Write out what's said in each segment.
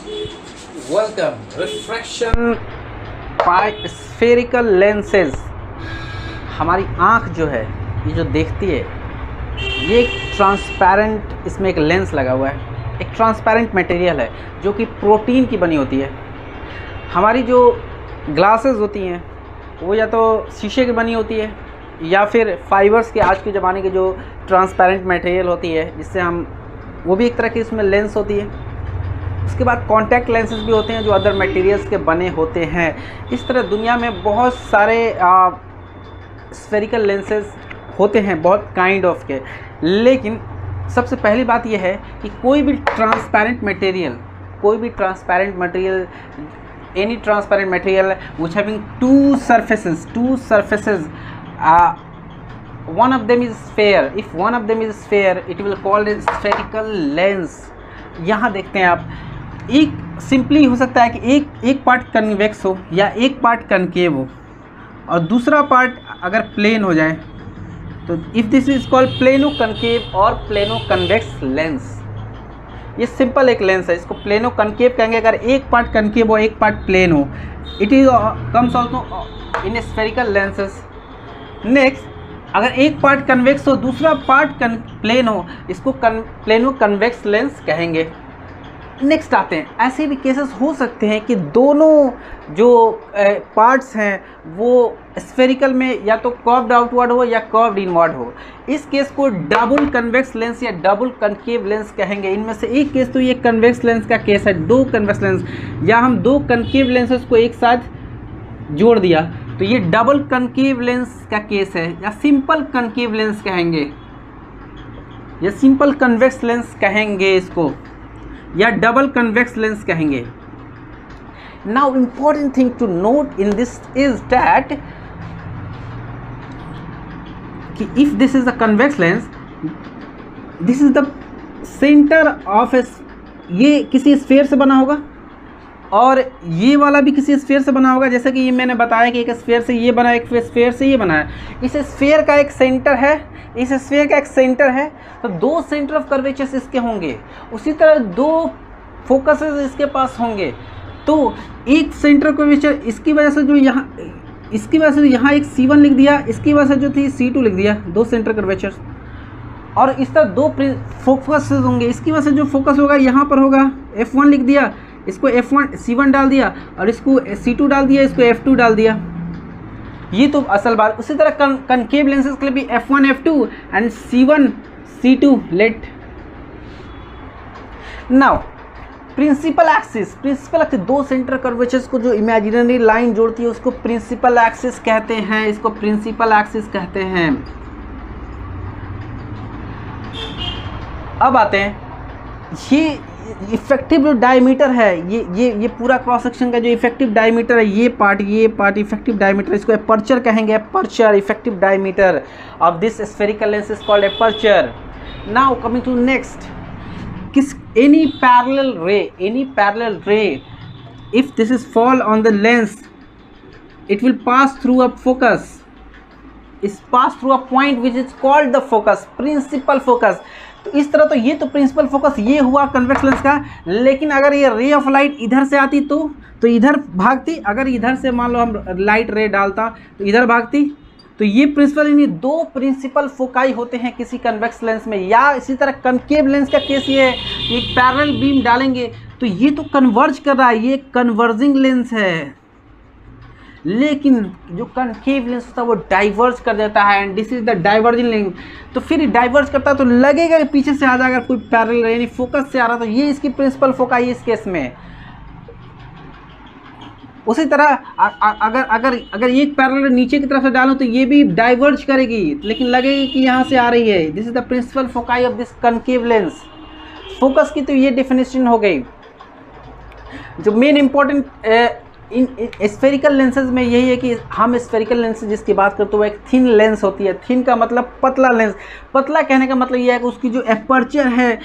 Welcome. Refraction by spherical lenses. हमारी आँख जो है ये जो देखती है, ये एक ट्रांसपेरेंट, इसमें एक लेंस लगा हुआ है, एक ट्रांसपेरेंट मटेरियल है जो कि प्रोटीन की बनी होती है। हमारी जो ग्लासेस होती हैं वो या तो शीशे की बनी होती है या फिर फाइबर्स के, आज के ज़माने के जो ट्रांसपेरेंट मटेरियल होती है जिससे हम, वो भी एक तरह की इसमें लेंस होती है। उसके बाद कॉन्टैक्ट लेंसेज भी होते हैं जो अदर मटेरियल्स के बने होते हैं। इस तरह दुनिया में बहुत सारे स्फेरिकल लेंसेज होते हैं, बहुत काइंड ऑफ के। लेकिन सबसे पहली बात यह है कि कोई भी transparent material, any transparent material which having two surfaces, one of them is sphere. If one of them is sphere, it will called a spherical lens. यहाँ देखते हैं आप, एक सिंपली हो सकता है कि एक पार्ट कन्वेक्स हो या एक पार्ट कनकेव हो और दूसरा पार्ट अगर प्लेन हो जाए, तो if this is called plano concave और प्लेनो कन्वेक्स लेंस। ये सिंपल एक लेंस है, इसको प्लेनो कनकेव कहेंगे अगर एक पार्ट कनकेव हो एक पार्ट प्लेन हो। It is comes also in spherical lenses. Next, अगर एक पार्ट कन्वेक्स हो दूसरा पार्ट प्लेन हो, इसको प्लेनो कन्वेक्स लेंस कहेंगे। नेक्स्ट आते हैं, ऐसे भी केसेस हो सकते हैं कि दोनों जो पार्ट्स हैं वो स्फेरिकल में या तो कर्व्ड आउटवर्ड हो या कर्व्ड इनवर्ड हो। इस केस को डबल कन्वेक्स लेंस या डबल कनकेव लेंस कहेंगे। इनमें से एक केस तो ये कन्वेक्स लेंस का केस है, दो कन्वेक्स लेंस, या हम दो कनकेव लेंसेज को एक साथ जोड़ दिया तो ये डबल कनकेव लेंस का केस है, या सिंपल कनकेव लेंस कहेंगे, या सिंपल कन्वेक्स लेंस कहेंगे इसको, या डबल कन्वेक्स लेंस कहेंगे। Now important thing to note in this is that कि if this is a convex lens, this is the centre of a, ये किसी स्फीयर से बना होगा और ये वाला भी किसी स्फीयर से बना होगा। जैसे कि ये मैंने बताया कि एक स्फीयर से ये बना, एक स्फीयर से ये बना है। इस स्फीयर का एक सेंटर है, इस स्फीयर का एक सेंटर है, तो दो सेंटर ऑफ कर्वेचर्स इसके होंगे। उसी तरह दो फोकसेस इसके पास होंगे। तो एक सेंटर कर्वेचर, इसकी वजह से जो यहाँ, इसकी वजह से यहाँ एक C1 लिख दिया, इसकी वजह से जो थी C2 लिख दिया, दो सेंटर कर्वेचर्स। और इस तरह दो फोकसेस होंगे, इसकी वजह से जो फोकस होगा यहाँ पर होगा, F1 लिख दिया, इसको F1 C1 डाल दिया और इसको C2 डाल दिया, इसको F2 डाल दिया। ये तो असल बात। उसी तरह कनकेव लेंसेज के लिए भी F1 F2 and C1 C2 let. Now principal axis, दो सेंटर कर्वेचर्स को जो इमेजिनरी लाइन जोड़ती है उसको प्रिंसिपल एक्सिस कहते हैं, इसको प्रिंसिपल एक्सिस कहते हैं। अब आते हैं, ये इफेक्टिव जो डायमीटर है, ये पूरा क्रॉस सेक्शन का जो इफेक्टिव डायमीटर है, ये पार्ट इफेक्टिव डायमीटर, इसको एपर्चर कहेंगे। Aperture, effective diameter of this spherical lens is called aperture. Now coming to next, any parallel ray, if this is fall on the lens, it will pass through a focus, is pass through a point which is called the focus, principal focus। तो इस तरह, तो ये तो principal focus ये हुआ convex lens का। लेकिन अगर ये रे ऑफ लाइट इधर से आती तो इधर भागती, अगर इधर से मान लो हम लाइट रे डालता तो इधर भागती। तो ये प्रिंसिपल, यानी दो प्रिंसिपल फोकाई होते हैं किसी कन्वेक्स लेंस में। या इसी तरह कनकेव लेंस का केस ये है, एक पैरेलल बीम डालेंगे तो ये तो कन्वर्ज कर रहा है, ये कन्वर्जिंग लेंस है। लेकिन जो कनकेव लेंस होता है वो डाइवर्ज कर देता है, and this is the diverging lens. तो फिर डाइवर्ज करता है तो लगेगा कि पीछे से आ जाएगा, कोई पैरेलल यानी फोकस से आ रहा, तो ये इसकी प्रिंसिपल फोकाई है इस केस में। उसी तरह अगर एक पैरेलल नीचे की तरफ से डालूं तो ये भी डाइवर्ज करेगी, लेकिन लगेगी कि यहाँ से आ रही है। This is the principal foci of this concave lens. Focus की तो ये डेफिनेशन हो गई। जो main important in spherical lenses में यही है कि हम स्फेरिकल लेंस जिसकी बात करते हुए एक थिन लेंस होती है। थिन का मतलब पतला लेंस। पतला कहने का मतलब यह है कि उसकी जो एपर्चर है,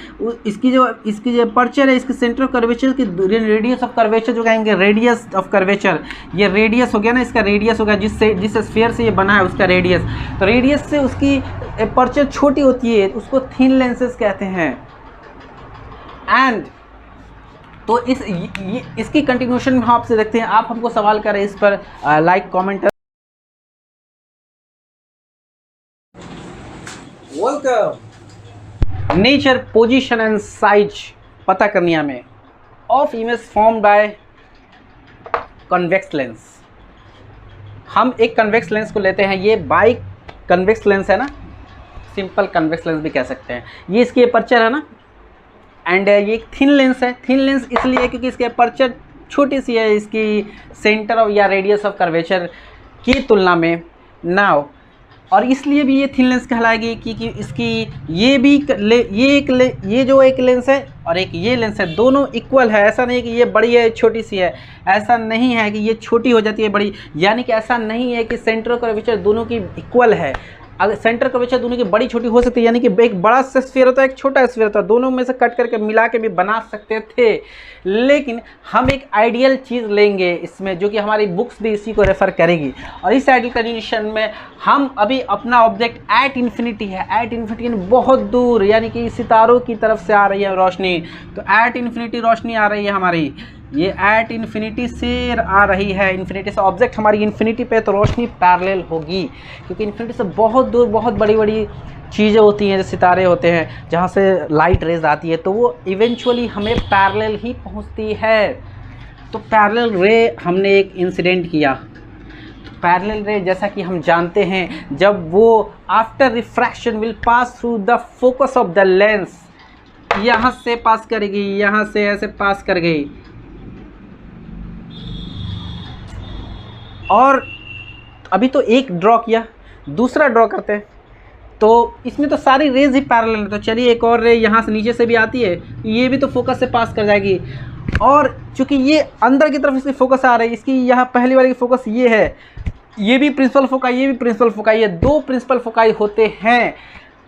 इसकी जो एपर्चर है, इसके सेंटर ऑफ कर्वेचर की रेडियस ऑफ कर्वेचर जो कहेंगे, रेडियस ऑफ कर्वेचर, ये रेडियस हो गया ना, इसका रेडियस हो गया जिस स्फीयर से ये बना है उसका रेडियस। तो रेडियस से उसकी एपर्चर छोटी होती है, उसको थिन लेंसेज कहते हैं। एंड तो इसकी कंटिन्यूशन में हम आपसे देखते हैं, आप हमको सवाल करें इस पर like comment. Welcome. Nature, position and size पता करनी है हमें of image form by convex lens. हम एक कन्वेक्स लेंस को लेते हैं, ये बाई कन्वेक्स लेंस है ना, सिंपल कन्वेक्स लेंस भी कह सकते हैं। ये इसकी अपर्चर है ना, एंड ये एक थिन लेंस है। थिन लेंस इसलिए क्योंकि इसकी अपर्चर छोटी सी है इसकी सेंटर ऑफ या रेडियस ऑफ कर्वेचर की तुलना में नाउ, और इसलिए भी ये थिन लेंस कहलाएगी कि इसकी ये जो एक लेंस है और एक ये लेंस है, दोनों इक्वल है। ऐसा नहीं कि ये बड़ी है छोटी सी है, ऐसा नहीं है कि ये छोटी हो जाती है बड़ी, यानी कि ऐसा नहीं है कि सेंटर ऑफ कर्वेचर दोनों की इक्वल है। अगर सेंटर कर्वेचर दोनों की बड़ी छोटी हो सकती है, यानी कि एक बड़ा स्फीयर होता है, एक छोटा स्फीयर होता है, दोनों में से कट करके मिला के भी बना सकते थे। लेकिन हम एक आइडियल चीज़ लेंगे इसमें, जो कि हमारी बुक्स भी इसी को रेफर करेगी। और इस आइडियल कंडीशन में हम अभी अपना ऑब्जेक्ट एट इन्फिनिटी है, एट इन्फिनिटी बहुत दूर, यानी कि सितारों की तरफ से आ रही है रोशनी। तो एट इन्फिनिटी रोशनी आ रही है हमारी, ये एट इन्फिनिटी से आ रही है, इन्फिनिटी से ऑब्जेक्ट हमारी इन्फिनिटी पे, तो रोशनी पैरेलल होगी, क्योंकि इन्फिनिटी से बहुत दूर बहुत बड़ी बड़ी चीज़ें होती हैं, जैसे सितारे होते हैं जहाँ से लाइट रेज आती है, तो वो इवेंचुअली हमें पैरेलल ही पहुँचती है। तो पैरेलल रे हमने एक इंसिडेंट किया। तो पैरेलल रे जैसा कि हम जानते हैं, जब वो after refraction will pass through the focus of the lens, यहाँ से पास करेगी, यहाँ से ऐसे पास कर गई, और अभी तो एक ड्रॉ किया, दूसरा ड्रॉ करते हैं। तो इसमें तो सारी रेज ही पैरेलल है, तो चलिए एक और रे यहाँ से नीचे से भी आती है, ये भी तो फोकस से पास कर जाएगी। और चूंकि ये अंदर की तरफ इसकी फोकस आ रही है, इसकी यहाँ पहली वाली की फोकस ये है, ये भी प्रिंसिपल फोकाई, ये भी प्रिंसिपल फोकाई, ये दो प्रिंसिपल फोकाई होते हैं।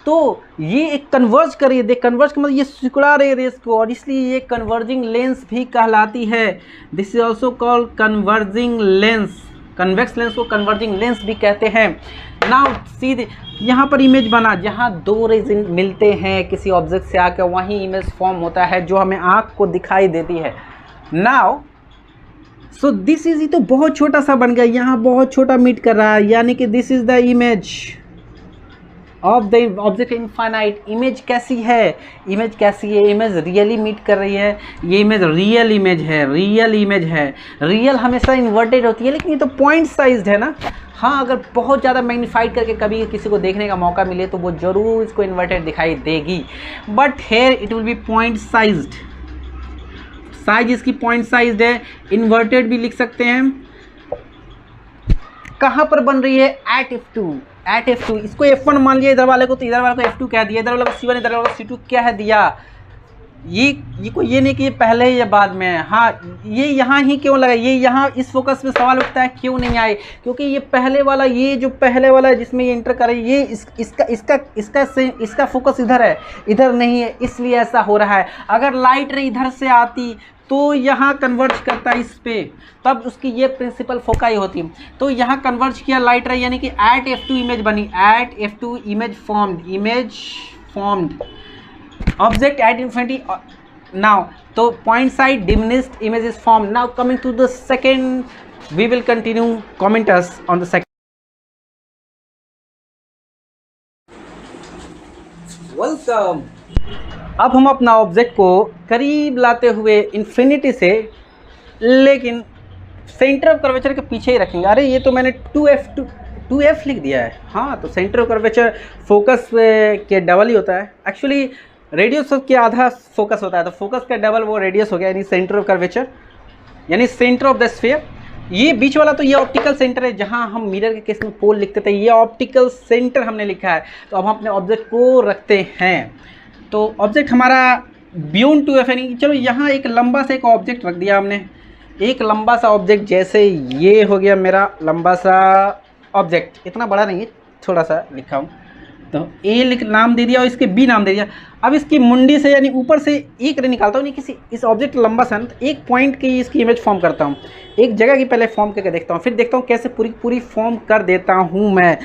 तो ये एक कन्वर्ज कर रही है, देख कन्वर्ज का मतलब ये सिकुड़ा रही है रेस को, और इसलिए ये कन्वर्जिंग लेंस भी कहलाती है। This is also called converging lens. Convex lens को कन्वर्जिंग लेंस भी कहते हैं। नाउ सीधे यहाँ पर इमेज बना, जहाँ दो रेज मिलते हैं किसी ऑब्जेक्ट से आकर, वहीं इमेज फॉर्म होता है जो हमें आँख को दिखाई देती है। नाउ सो दिस इज, ये तो बहुत छोटा सा बन गया, यहाँ बहुत छोटा मीट कर रहा है, यानी कि this is the image of the object infinite. Image कैसी है, इमेज कैसी है, इमेज रियली मीट कर रही है, ये इमेज रियल इमेज है, रियल इमेज है। रियल हमेशा इन्वर्टेड होती है, लेकिन ये तो पॉइंट साइज्ड है ना। हाँ, अगर बहुत ज़्यादा मैग्नीफाइड करके कभी किसी को देखने का मौका मिले तो वो ज़रूर इसको इन्वर्टेड दिखाई देगी, but here it will be point sized. Size इसकी पॉइंट साइज्ड है, इन्वर्टेड भी लिख सकते हैं। कहाँ पर बन रही है, एट F2, एट F2। इसको F1 मान लिया इधर वाले को, तो इधर वाले को F2 कह दिया, इधर वाले को C1, इधर वाले को C2 कह दिया। ये को ये नहीं कि ये पहले या बाद में है। हाँ, ये यहाँ ही क्यों लगा, ये यहाँ इस फोकस में सवाल उठता है क्यों नहीं आए, क्योंकि ये पहले वाला, ये जो पहले वाला जिसमें ये इंटर करे, ये इसका फोकस इधर है, इधर नहीं है, इसलिए ऐसा हो रहा है। अगर लाइट रे इधर से आती तो यहाँ कन्वर्ज करता है इस पे, तब उसकी ये प्रिंसिपल फोकाई होती। तो यहाँ कन्वर्ज किया लाइट रे, यानी कि एट F2 इमेज बनी, at F2 image formed object at infinity. Now तो point side diminished image is formed. Now coming to the second, we will continue comment us on the second. Welcome. अब हम अपना object को करीब लाते हुए infinity से, लेकिन सेंटर ऑफ कर्वेचर के पीछे ही रखेंगे। अरे ये तो मैंने 2F लिख दिया है। हाँ, तो सेंटर ऑफ कर्वेचर फोकस के डबल ही होता है। एक्चुअली रेडियस के आधा फोकस होता है, तो फोकस का डबल वो रेडियस हो गया, यानी सेंटर ऑफ कर्वेचर, यानी सेंटर ऑफ द स्फीयर। ये बीच वाला तो ये ऑप्टिकल सेंटर है, जहाँ हम मिरर के केस में पोल लिखते थे, ये ऑप्टिकल सेंटर हमने लिखा है। तो अब हम अपने ऑब्जेक्ट को रखते हैं। तो ऑब्जेक्ट हमारा बियॉन्ड 2F, यानी चलो यहाँ एक लंबा सा एक ऑब्जेक्ट रख दिया हमने, एक लंबा सा ऑब्जेक्ट, जैसे ये हो गया मेरा लंबा सा ऑब्जेक्ट, इतना बड़ा नहीं है, थोड़ा सा लिखा हूँ। तो A नाम दे दिया और इसके B नाम दे दिया। अब इसकी मुंडी से यानी ऊपर से एक रे निकालता हूँ, नहीं किसी इस ऑब्जेक्ट लंबा सा, तो एक पॉइंट की इसकी इमेज फॉर्म करता हूँ, एक जगह की पहले फॉर्म करके देखता हूँ, फिर देखता हूँ कैसे पूरी फॉर्म कर देता हूँ मैं।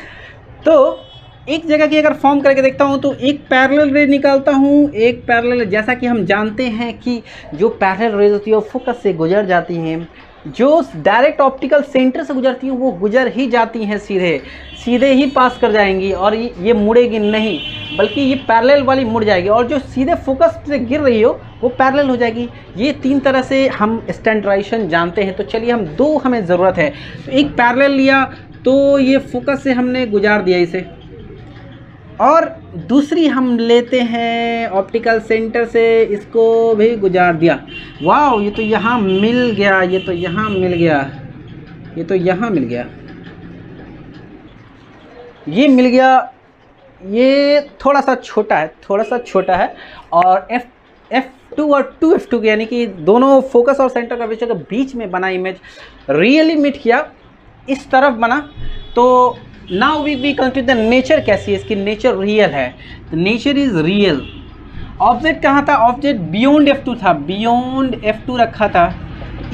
तो एक जगह की अगर फॉर्म करके देखता हूँ तो एक पैरेलल रे निकालता हूँ, एक पैरेलल, जैसा कि हम जानते हैं कि जो पैरेलल रेज होती है वो फोकस से गुजर जाती हैं, जो डायरेक्ट ऑप्टिकल सेंटर से गुजरती हैं वो गुजर ही जाती हैं, सीधे ही पास कर जाएंगी और ये मुड़ेगी नहीं, बल्कि ये पैरेलल वाली मुड़ जाएगी, और जो सीधे फोकस से गिर रही हो वो पैरेलल हो जाएगी। ये 3 तरह से हम स्टैंडर्डाइजेशन जानते हैं। तो चलिए हम 2 हमें ज़रूरत है। तो एक पैरेलल लिया तो ये फोकस से हमने गुजार दिया इसे, और दूसरी हम लेते हैं ऑप्टिकल सेंटर से, इसको भी गुजार दिया। वाह, ये तो यहाँ मिल गया, ये तो यहाँ मिल गया, ये तो यहाँ मिल गया, ये मिल गया। ये थोड़ा सा छोटा है, थोड़ा सा छोटा है, और F2 और 2F2 यानी कि दोनों फोकस और सेंटर का विषय के बीच में बना इमेज रियली मीट किया, इस तरफ बना। तो now we consider the nature कैसी है, इसकी नेचर रियल है, the nature is real. Object कहाँ था, ऑब्जेक्ट बियॉन्ड F2 था, बियॉन्ड F2 रखा था।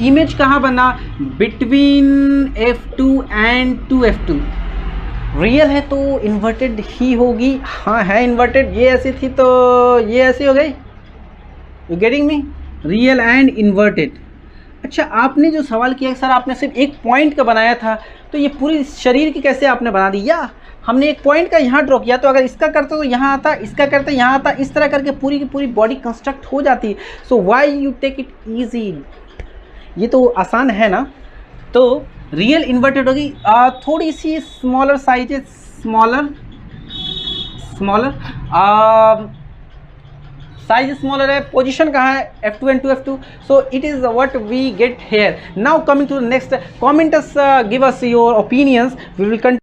इमेज कहाँ बना, between F2 and 2F2। Real है तो इन्वर्टेड ही होगी, हाँ है इन्वर्टेड, ये ऐसी थी तो ये ऐसी हो गई, you getting me, real and inverted. अच्छा, आपने जो सवाल किया सर आपने सिर्फ एक पॉइंट का बनाया था, तो ये पूरी शरीर की कैसे आपने बना दी, या हमने एक पॉइंट का यहाँ ड्रॉ किया, तो अगर इसका करते तो यहाँ आता, इसका करते यहाँ आता, इस तरह करके पूरी की पूरी बॉडी कंस्ट्रक्ट हो जाती। So why you take it easy, ये तो आसान है ना। तो रियल इन्वर्टेड होगी, थोड़ी सी स्मॉलर साइज है, स्मॉलर साइज स्मॉलर है। पोजीशन कहाँ है, F2 and 2F2, so it is what we get here. Now coming to the next, comment us, give us your opinions, we will continue.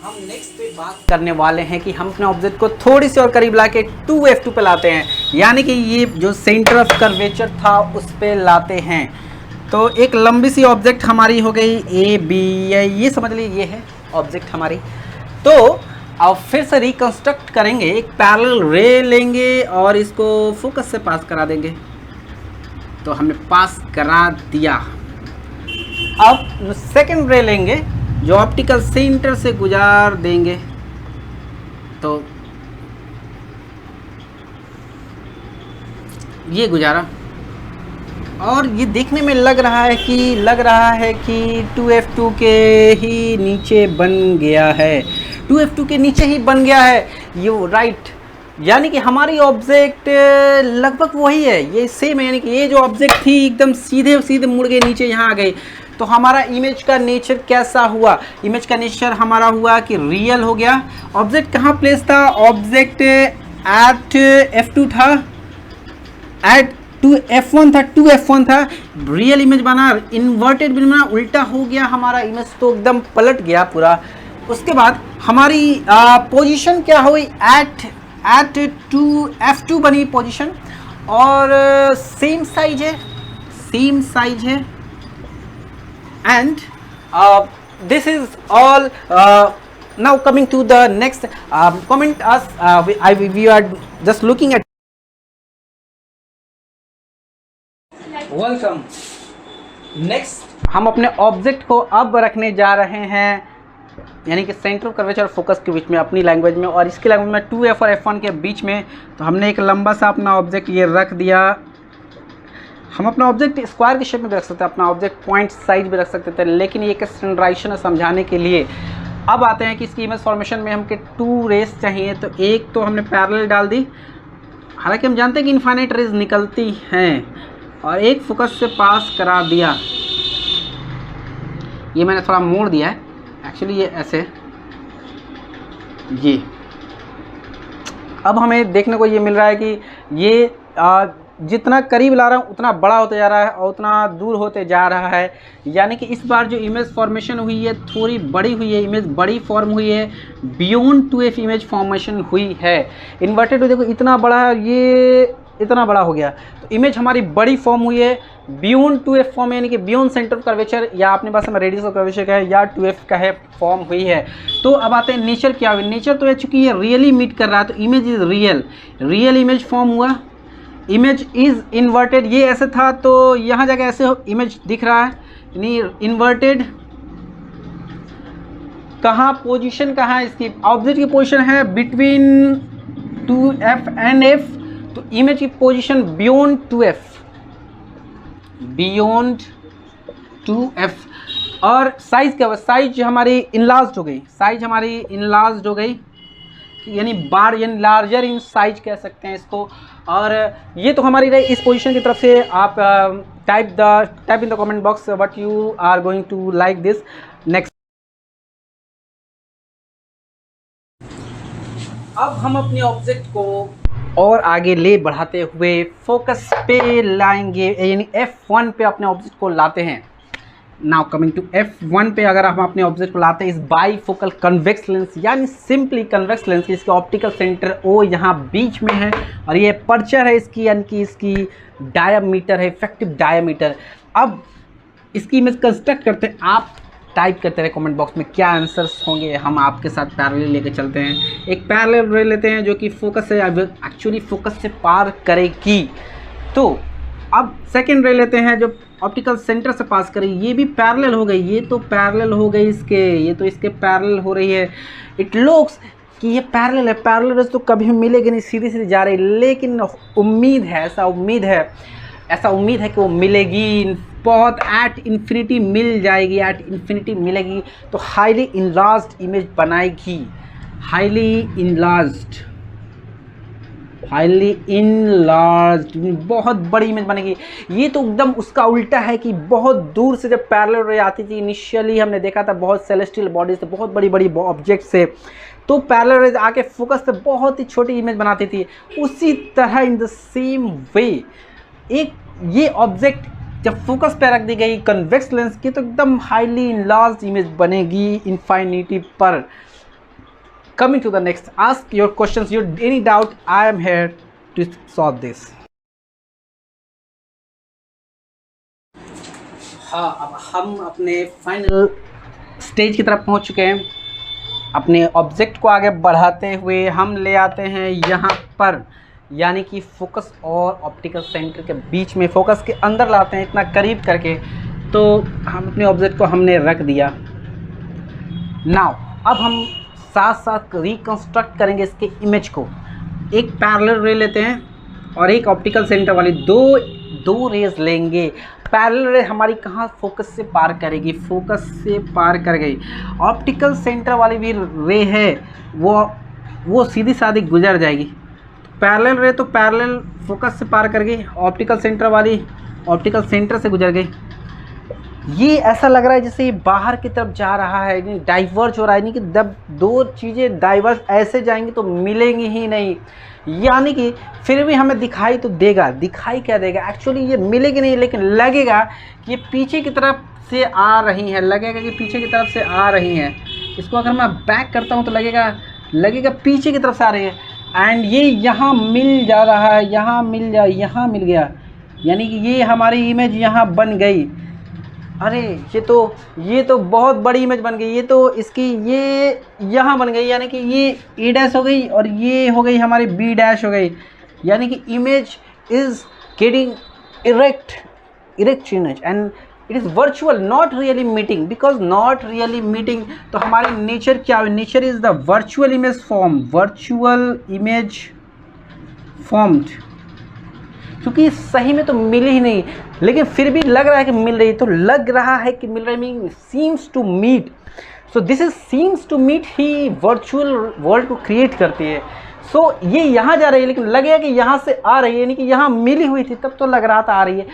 हम next पे बात करने वाले हैं कि हम अपने ऑब्जेक्ट को थोड़ी सी और करीब लाके 2F2 पे लाते हैं, यानी कि ये जो सेंटर ऑफ कर्वेचर था उस पे लाते हैं। तो एक लंबी सी ऑब्जेक्ट हमारी हो गई AB, ये समझ लीजिए ये है ऑब्जेक्ट हमारी। तो अब फिर से रिकंस्ट्रक्ट करेंगे, एक पैरेलल रे लेंगे और इसको फोकस से पास करा देंगे। तो हमने पास करा दिया। अब सेकंड रे लेंगे जो ऑप्टिकल सेंटर से गुजार देंगे। तो ये गुजारा, और ये देखने में लग रहा है कि 2F2 के ही नीचे बन गया है, 2F2 के नीचे ही बन गया है, ये राइट। यानी कि हमारी ऑब्जेक्ट लगभग वही है, ये सेम है, यानी कि ये जो ऑब्जेक्ट थी एकदम सीधे सीधे मुड़ के नीचे यहाँ आ गई। तो हमारा इमेज का नेचर कैसा हुआ, इमेज का नेचर हमारा हुआ कि रियल हो गया। ऑब्जेक्ट कहाँ प्लेस था, ऑब्जेक्ट एट F2 था, एट 2F1 था, 2F1 था, रियल इमेज बना, इन्वर्टेड भी बना, उल्टा हो गया हमारा इमेज, तो एकदम पलट गया पूरा। उसके बाद हमारी पोजीशन क्या हुई, एट 2F2 बनी पोजीशन, और सेम साइज है, and this is all. Now coming to the next, comment us, we are just looking at. Welcome. Next हम अपने ऑब्जेक्ट को अब रखने जा रहे हैं, यानी कि सेंटर ऑफ कर्वेचर और फोकस के बीच में, अपनी लैंग्वेज में, और इसकी लैंग्वेज में 2F और F1 के बीच में। तो हमने एक लंबा सा अपना ऑब्जेक्ट ये रख दिया। हम अपना ऑब्जेक्ट स्क्वायर के शेप में भी रख सकते हैं, अपना ऑब्जेक्ट पॉइंट साइज भी रख सकते थे, लेकिन ये एक स्टैंडर्डाइजेशन है समझाने के लिए। अब आते हैं कि इसकी इमेज फॉर्मेशन में हमके 2 रेस चाहिए। तो एक तो हमने पैरेलल डाल दी, हालांकि हम जानते हैं कि इनफाइनाइट रेज निकलती हैं, और एक फोकस से पास करा दिया। ये मैंने थोड़ा मोड़ दिया है, एक्चुअली ये ऐसे, ये अब हमें देखने को ये मिल रहा है कि ये जितना करीब ला रहा हूँ उतना बड़ा होते जा रहा है और उतना दूर होते जा रहा है। यानी कि इस बार जो इमेज फॉर्मेशन हुई है थोड़ी बड़ी हुई है, इमेज बड़ी फॉर्म हुई है, बियॉन्ड 2F इमेज फॉर्मेशन हुई है। इन्वर्टेड देखो इतना बड़ा है, ये इतना बड़ा हो गया, तो इमेज हमारी बड़ी फॉर्म हुई है, बियॉन्ड 2F फॉर्म, यानी कि बियॉन्ड सेंटर ऑफ कर्वेचर, या अपने पास में रेडियस ऑफ कर्वेचर का है, या 2F का है फॉर्म हुई है। तो अब आते हैं नेचर क्या हुई। नेचर तो है चूँकि ये रियली मीट कर रहा है, तो image is real image form हुआ। इमेज इज इन्वर्टेड, ये ऐसे था तो यहाँ जगह ऐसे इमेज दिख रहा है, यानी इन्वर्टेड कहाँ पोजीशन कहाँ है इसकी, ऑब्जेक्ट की पोजीशन है बिटवीन 2f एंड f, तो इमेज की position beyond 2f, beyond 2f। और साइज क्या हुआ, साइज हमारी इनलार्ज्ड हो गई, साइज हमारी इनलार्ज्ड हो गई, यानी बार यानी लार्जर इन साइज कह सकते हैं इसको। और ये तो हमारी रही इस पोजीशन की तरफ से। आप type in the comment box what you are going to like this. Next, अब हम अपने ऑब्जेक्ट को और आगे ले बढ़ाते हुए फोकस पे लाएंगे, यानी F1 पे अपने ऑब्जेक्ट को लाते हैं। नाउ कमिंग टू F1 पे अगर हम अपने ऑब्जेक्ट को लाते हैं इस बाईफोकल कन्वेक्स लेंस, यानी सिंपली कन्वेक्स लेंस, इसका ऑप्टिकल सेंटर O यहाँ बीच में है और ये पर्चर है इसकी, यानी कि इसकी डायामीटर है, इफेक्टिव डायामीटर। अब इसकी इमेज कंस्ट्रक्ट करते हैं, आप टाइप करते रहे कमेंट बॉक्स में क्या आंसर्स होंगे, हम आपके साथ पैरेलल लेके चलते हैं। एक पैरेलल रे लेते हैं जो कि फोकस से एक्चुअली फोकस से पार करेगी। तो अब सेकंड रे लेते हैं जो ऑप्टिकल सेंटर से पास करेगी, ये भी पैरेलल हो गई, ये तो पैरेलल हो गई इसके, ये तो इसके पैरेलल हो रही है। इट लुक्स कि ये पैरेलल है, पैरेलल तो कभी मिलेगी नहीं, सीधी सीधी जा रही, लेकिन उम्मीद है, ऐसा उम्मीद है कि वो मिलेगी, बहुत एट इन्फिनिटी मिल जाएगी, एट इन्फिनिटी मिलेगी तो हाईली इनलार्ज्ड इमेज बनाएगी, हाईली इनलार्ज्ड बहुत बड़ी इमेज बनेगी। ये तो एकदम उसका उल्टा है कि बहुत दूर से जब पैरेलल रे आती थी, इनिशियली हमने देखा था बहुत सेलेस्टियल बॉडीज से, बहुत बड़ी बड़ी ऑब्जेक्ट से, तो पैरेलल रेज आके फोकस से बहुत ही छोटी इमेज बनाती थी। उसी तरह इन द सेम वे एक ये ऑब्जेक्ट जब फोकस पे रख दी गई कन्वेक्स लेंस की, तो एकदम हाईली इनलार्ज्ड इमेज बनेगी इनफाइनिटी पर। Coming to the next, ask your questions, your any doubt, I am here to solve this. हाँ, अब हम अपने फाइनल स्टेज की तरफ पहुंच चुके हैं। अपने ऑब्जेक्ट को आगे बढ़ाते हुए हम ले आते हैं यहाँ पर, यानी कि फोकस और ऑप्टिकल सेंटर के बीच में, फोकस के अंदर लाते हैं इतना करीब करके। तो हम अपने ऑब्जेक्ट को हमने रख दिया। नाउ अब हम साथ साथ रिकंस्ट्रक्ट करेंगे इसके इमेज को। एक पैरेलल रे लेते हैं और एक ऑप्टिकल सेंटर वाली, दो रेज लेंगे। पैरेलल रे हमारी कहाँ फोकस से पार करेगी, फोकस से पार कर गई। ऑप्टिकल सेंटर वाली भी रे है, वो सीधी साधी गुजर जाएगी। पैरेलल रे तो पैरेलल फोकस से पार कर गई, ऑप्टिकल सेंटर वाली ऑप्टिकल सेंटर से गुजर गई। ये ऐसा लग रहा है जैसे ये बाहर की तरफ जा रहा है, डाइवर्ज हो रहा है, नहीं कि जब दो चीज़ें डाइवर्ज ऐसे जाएंगी तो मिलेंगी ही नहीं, यानी कि फिर भी हमें दिखाई तो देगा, दिखाई क्या देगा, एक्चुअली ये मिलेगी नहीं, लेकिन लगेगा कि ये पीछे की तरफ से आ रही है, लगेगा कि पीछे की तरफ से आ रही है। इसको अगर मैं बैक करता हूँ तो लगेगा पीछे की तरफ से आ रही है। एंड ये यहाँ मिल जा रहा है, यहाँ मिल गया, यानी कि ये हमारी इमेज यहाँ बन गई। अरे ये तो बहुत बड़ी इमेज बन गई, ये तो इसकी ये यहाँ बन गई, यानी कि ये ए डैश हो गई और ये हो गई हमारी बी डैश हो गई, यानी कि image is getting erect image and it is virtual, not really meeting, because not really meeting. तो हमारी नेचर क्या है, nature is the virtual image formed, क्योंकि सही में तो मिली ही नहीं, लेकिन फिर भी लग रहा है कि मिल रही, तो लग रहा है कि मिल रही meaning seems to meet. So this is seems to meet ही वर्चुअल वर्ल्ड को क्रिएट करती है। सो ये यहाँ जा रही है, लेकिन लगेगा कि यहाँ से आ रही है, यानी कि यहाँ मिली हुई थी तब तो लग रहा था आ रही है,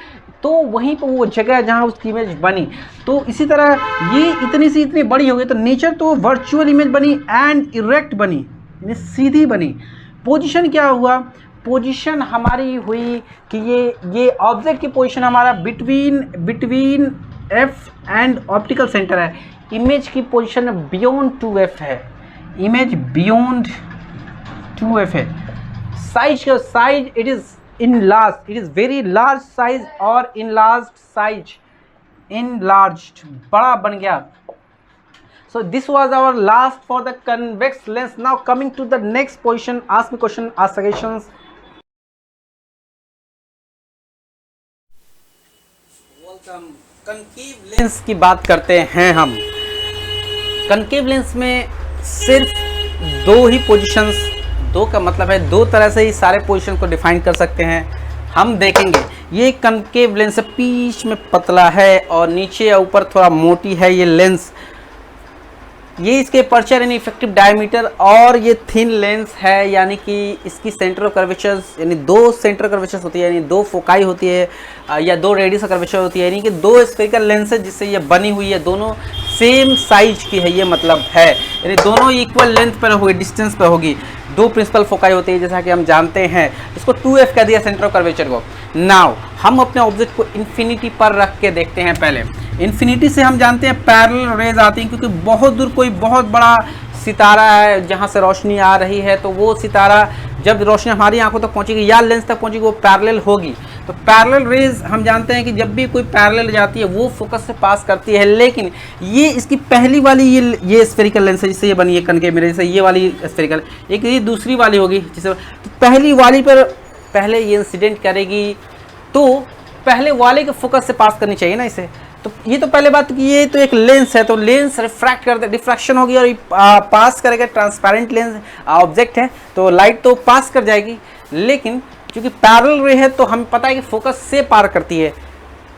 तो वहीं पर वो जगह जहाँ उसकी इमेज बनी। तो इसी तरह ये इतनी सी इतनी बड़ी हो गई, तो नेचर तो वर्चुअल इमेज बनी एंड इरेक्ट बनी, यानी सीधी बनी। पोजीशन क्या हुआ, पोजीशन हमारी हुई कि ये ऑब्जेक्ट की पोजीशन हमारा between F and optical centre है। इमेज की पोजीशन बियॉन्ड 2f है, इमेज बियॉन्ड 2f है। Size it is enlarged, it is very large size और इनलार्ज्ड साइज, इनलार्ज्ड बड़ा बन गया। So this was our last for the convex lens. Now coming to the next position, ask me question, ask suggestions. Welcome. Concave lens की बात करते हैं हम। Concave lens में सिर्फ दो ही पोजीशंस, दो का मतलब है दो तरह से ही सारे पोजीशन को डिफाइन कर सकते हैं। हम देखेंगे ये कनकेव लेंस बीच में पतला है और नीचे या ऊपर थोड़ा मोटी है ये लेंस। ये इसके अपर्चर यानी इफेक्टिव डायमीटर और ये थिन लेंस है, यानी कि इसकी सेंटर ऑफ कर्वेचर्स यानी दो सेंटर कर्वेचर्स होती है, यानी दो फोकाई होती है या दो रेडियस कर्वेचर होती है, यानी कि दो स्फेरिकल लेंस है जिससे ये बनी हुई है, दोनों सेम साइज की है, ये मतलब है, यानी दोनों इक्वल लेंथ पर होगी, डिस्टेंस पर होगी। दो प्रिंसिपल फोकाई होती है जैसा कि हम जानते हैं, इसको 2f कह दिया सेंटर ऑफ कर्वेचर को। नाउ हम अपने ऑब्जेक्ट को इन्फिनिटी पर रख के देखते हैं। पहले इन्फिनिटी से हम जानते हैं पैरेलल रेज आती हैं, क्योंकि बहुत दूर कोई बहुत बड़ा सितारा है जहाँ से रोशनी आ रही है, तो वो सितारा जब रोशनी हमारी आंखों तक पहुँचेगी या लेंस तक पहुँचेगी वो पैरेलल होगी। तो पैरेलल रेज हम जानते हैं कि जब भी कोई पैरेलल जाती है वो फोकस से पास करती है, लेकिन ये इसकी पहली वाली ये स्फेरिकल लेंस है जिससे ये बनी है कनकेव मिरर, जैसे ये वाली स्फेरिकल, एक ये दूसरी वाली होगी जिससे तो पहली वाली पर पहले ये इंसिडेंट करेगी, तो पहले वाले के फोकस से पास करनी चाहिए ना इसे। तो ये तो पहले बात कि ये तो एक लेंस है, तो लेंस रिफ्रैक्ट कर दे, डिफ्रैक्शन होगी और पास करेगा, ट्रांसपेरेंट लेंस ऑब्जेक्ट है तो लाइट तो पास कर जाएगी, लेकिन क्योंकि पैरेलल रे है तो हमें पता है कि फोकस से पार करती है।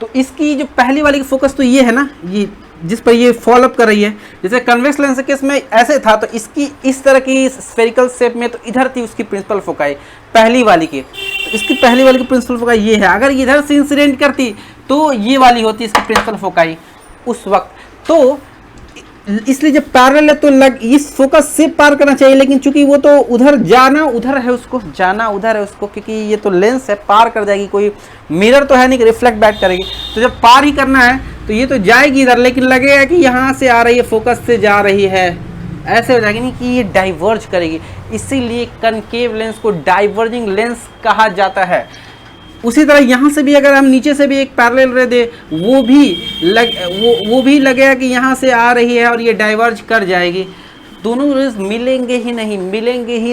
तो इसकी जो पहली वाली की फोकस तो ये है ना, ये जिस पर ये फॉलो अप कर रही है, जैसे कन्वेक्स लेंस के इसमें ऐसे था तो इसकी इस तरह की स्फेरिकल शेप में तो इधर थी उसकी प्रिंसिपल फोकाई पहली वाली की, तो इसकी पहली वाली की प्रिंसिपल फोकाई ये है। अगर इधर से इंसिडेंट करती तो ये वाली होती इसकी प्रिंसिपल फोकाई उस वक्त, तो इसलिए जब पैरेलल है तो इस फोकस से पार करना चाहिए, लेकिन चूंकि वो तो उधर जाना उधर है उसको, जाना उधर है उसको, क्योंकि ये तो लेंस है पार कर जाएगी, कोई मिरर तो है नहीं कि रिफ्लेक्ट बैक करेगी, तो जब पार ही करना है तो ये तो जाएगी इधर, लेकिन लगेगा कि यहाँ से आ रही है, फोकस से जा रही है, ऐसे हो जाएगी नहीं कि ये डाइवर्ज करेगी, इसीलिए कनकेव लेंस को डाइवर्जिंग लेंस कहा जाता है। उसी तरह यहाँ से भी अगर हम नीचे से भी एक पैरेलल रे दे वो भी लगेगा कि यहाँ से आ रही है और ये डाइवर्ज कर जाएगी, दोनों रेज मिलेंगे ही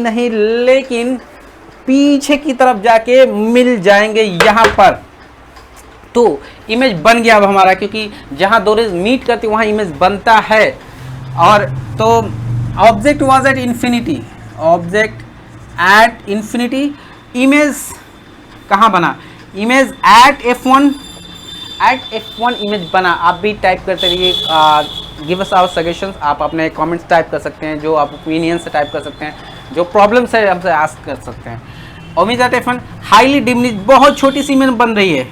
नहीं, लेकिन पीछे की तरफ जाके मिल जाएंगे यहाँ पर। तो इमेज बन गया अब हमारा, क्योंकि जहाँ दो रेज मीट करती वहाँ इमेज बनता है। और तो object was at infinity, image कहाँ बना, इमेज एट f1 इमेज बना। आप भी टाइप करते रहिए, गिव अस आवर सजेशंस, आप अपने कमेंट्स टाइप कर सकते हैं, जो आप ओपिनियन से टाइप कर सकते हैं, जो प्रॉब्लम्स है हमसे आस्क कर सकते हैं। Image at f1 highly diminish, बहुत छोटी सी इमेज बन रही है,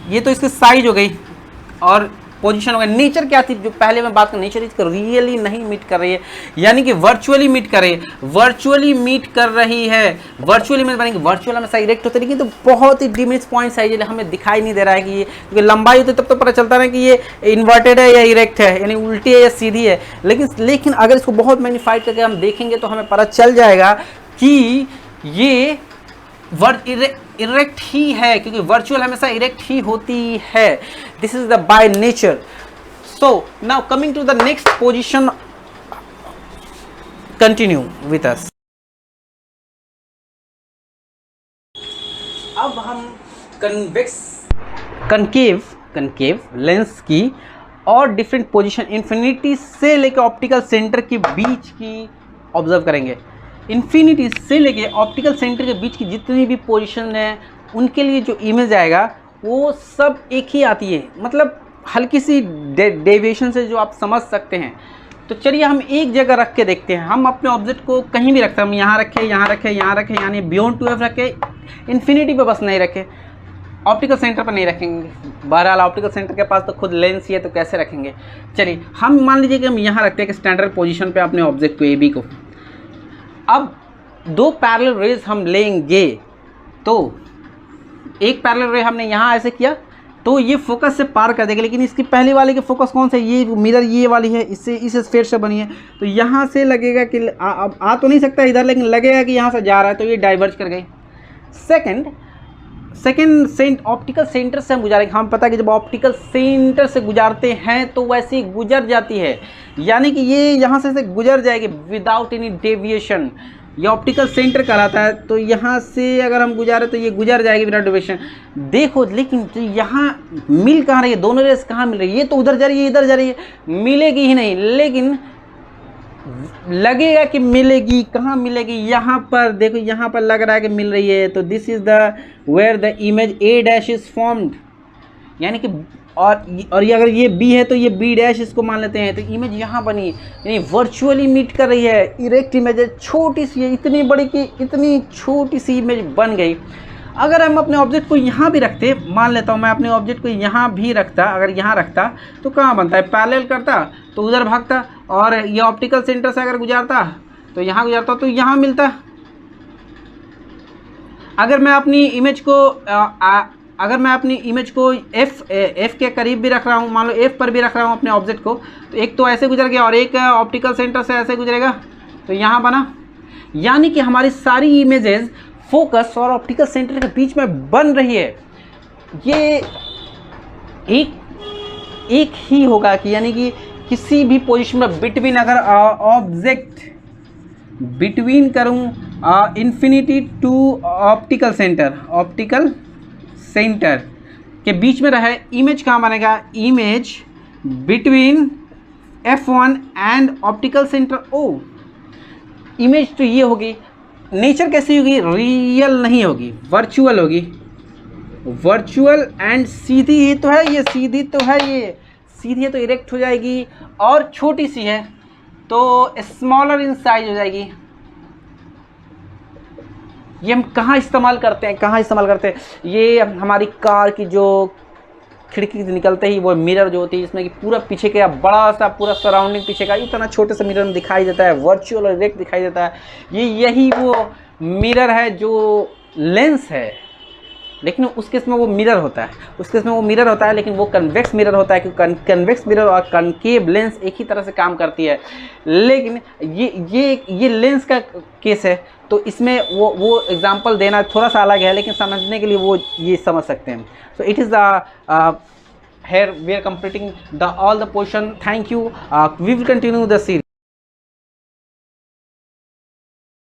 ये तो इसकी साइज हो गई और पोजीशन हो गई। नेचर क्या थी, जो पहले मैं बात कर, नेचर इसका रियली नहीं मीट कर रही है, यानी कि वर्चुअली मीट कर रही है, वर्चुअली इमेज बनेगी। वर्चुअल हमेशा इरेक्ट होती है, लेकिन तो बहुत ही डिमिनिश पॉइंट साइज है, हमें दिखाई नहीं दे रहा है कि ये, क्योंकि लंबाई होती है तब तो पता चलता है कि ये इन्वर्टेड है या इरेक्ट है, यानी उल्टी है या सीधी है, लेकिन अगर इसको बहुत मैग्नीफाइड करके हम देखेंगे तो हमें पता चल जाएगा कि ये इरेक्ट ही है, क्योंकि वर्चुअल हमेशा इरेक्ट ही होती है। This is the by nature. So now coming to the next position, continue with us. अब हम कनकेव लेंस की और डिफरेंट पोजीशन इन्फिनिटी से लेकर ऑप्टिकल सेंटर के बीच की ऑब्जर्व करेंगे। इन्फिनिटी से लेके ऑप्टिकल सेंटर के बीच की जितनी भी पोजीशन है उनके लिए जो इमेज आएगा वो सब एक ही आती है, मतलब हल्की सी डेविएशन से जो आप समझ सकते हैं। तो चलिए हम एक जगह रख के देखते हैं, हम अपने ऑब्जेक्ट को कहीं भी रखते हैं, हम यहाँ रखें, यानी बियॉन्ड 2f रखें, इन्फिनिटी पे बस नहीं रखें, ऑप्टिकल सेंटर पर नहीं रखेंगे। बहरहाल ऑप्टिकल सेंटर के पास तो खुद लेंस ही है तो कैसे रखेंगे। चलिए हम मान लीजिए कि हम यहाँ रखते हैं कि स्टैंडर्ड पोजीशन पे अपने ऑब्जेक्ट को AB को। अब दो पैरेलल रेज हम लेंगे, तो एक पैरेलल रे हमने यहाँ ऐसे किया तो ये फोकस से पार कर देगा, लेकिन इसकी पहली वाले के फोकस कौन से, ये मिरर ये वाली है, इससे इस स्फीयर से बनी है, तो यहाँ से लगेगा कि अब आ तो नहीं सकता इधर, लेकिन लगेगा कि यहाँ से जा रहा है, तो ये डाइवर्ज कर गई। सेकंड ऑप्टिकल सेंटर से हम गुजारेंगे। हम पता है कि जब ऑप्टिकल सेंटर से गुजारते हैं तो वैसे ही गुजर जाती है, यानी कि ये यहाँ से गुजर जाएगी विदाउट एनी डेविएशन। ये ऑप्टिकल सेंटर कहलाता है। तो यहाँ से अगर हम गुजारे तो ये गुजर जाएगी बिना ड्यूरेशन। देखो लेकिन तो यहाँ मिल कहाँ रही है, दोनों रेस कहाँ मिल रही है, ये तो उधर जा रही है इधर जा रही है, मिलेगी ही नहीं। लेकिन लगेगा कि मिलेगी, कहाँ मिलेगी, यहाँ पर देखो, यहाँ पर लग रहा है कि मिल रही है। तो this is the where the image A dash is formed, यानी कि और ये अगर ये बी है तो ये बी डैश इसको मान लेते हैं। तो इमेज यहाँ बनी, यानी वर्चुअली मीट कर रही है। इरेक्ट इमेज है, छोटी सी है, इतनी बड़ी कि इतनी छोटी सी इमेज बन गई। अगर हम अपने ऑब्जेक्ट को यहाँ भी रखते, मान लेता हूँ मैं अपने ऑब्जेक्ट को यहाँ भी रखता, अगर यहाँ रखता तो कहाँ बनता है, पैरेलल करता तो उधर भागता, और ये ऑप्टिकल सेंटर से अगर गुजारता तो यहाँ गुजारता तो यहाँ मिलता। अगर मैं अपनी इमेज को एफ के करीब भी रख रहा हूँ, मान लो एफ पर भी रख रहा हूँ अपने ऑब्जेक्ट को, तो एक तो ऐसे गुजर गया और एक ऑप्टिकल सेंटर से ऐसे गुजरेगा, तो यहाँ बना। यानी कि हमारी सारी इमेजेस फोकस और ऑप्टिकल सेंटर के बीच में बन रही है। ये एक ही होगा कि यानी कि किसी भी पोजीशन में बिटवीन, अगर ऑब्जेक्ट बिटवीन करूं इन्फिनिटी टू ऑप्टिकल सेंटर के बीच में रहे, इमेज कहाँ बनेगा, image between F1 and optical centre O। Image तो ये होगी, नेचर कैसी होगी, रियल नहीं होगी, वर्चुअल होगी, वर्चुअल एंड सीधी ही तो है, ये सीधी तो है, ये सीधी है तो इरेक्ट हो जाएगी, और छोटी सी है तो स्मॉलर इन साइज हो जाएगी। ये हम कहाँ इस्तेमाल करते हैं, ये हमारी कार की जो खिड़की से निकलते ही वो मिरर जो होती है, जिसमें कि पूरा पीछे का बड़ा सा पूरा सराउंडिंग पीछे का इतना छोटे से मिरर में दिखाई देता है, वर्चुअल और इरेक्ट दिखाई देता है। यही वो मिरर है जो लेंस है, लेकिन उस केस में वो मिरर होता है, लेकिन वो कन्वेक्स मिरर होता है, क्योंकि कन्वेक्स मिरर और कनकेव लेंस एक ही तरह से काम करती है। लेकिन ये लेंस का केस है, तो इसमें वो एग्जांपल देना थोड़ा सा अलग है, लेकिन समझने के लिए वो ये समझ सकते हैं। सो it is the here we are completing all the portion. Thank you. We will continue the series.